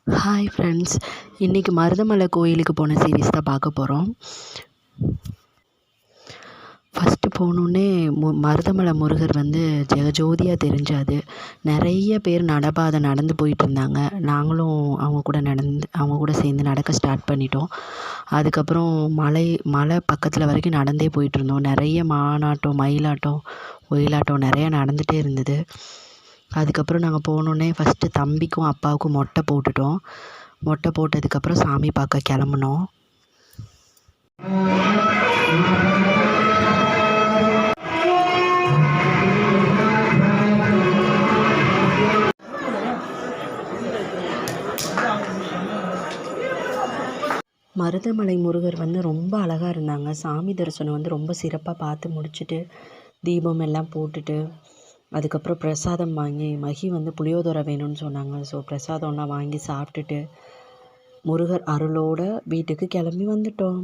Hi friends, இன்றைக்கி மருதமலை கோயிலுக்கு போன சீரீஸ் தான் பார்க்க போகிறோம். ஃபஸ்ட்டு போனோடனே மருதமலை முருகர் ஜெகஜோதியாக தெரிஞ்சாது. நிறைய பேர் நடைபாதை நடந்து போயிட்டுருந்தாங்க. நாங்களும் அவங்க கூட சேர்ந்து நடக்க ஸ்டார்ட் பண்ணிட்டோம். அதுக்கப்புறம் மலை பக்கத்தில் வரைக்கும் நடந்தே போயிட்டுருந்தோம். நிறைய மானாட்டம், மயிலாட்டம், ஒயிலாட்டம் நிறையா நடந்துகிட்டே இருந்தது. அதுக்கப்புறம் நாங்கள் போனோடனே ஃபஸ்ட்டு தம்பிக்கும் அப்பாவுக்கும் மொட்டை போட்டுட்டோம். மொட்டை போட்டதுக்கப்புறம் சாமி பார்க்க கிளம்புனோம். மருதமலை முருகர் ரொம்ப அழகாக இருந்தாங்க. சாமி தரிசனம் ரொம்ப சிறப்பாக பார்த்து முடிச்சுட்டு தீபம் எல்லாம் போட்டுட்டு அதுக்கப்புறம் பிரசாதம் வாங்கி மகி புளியோதரை வேணும்னு சொன்னாங்க. ஸோ பிரசாதம்லாம் வாங்கி சாப்பிட்டுட்டு முருகர் அருளோடு வீட்டுக்கு கிளம்பி வந்துட்டோம்.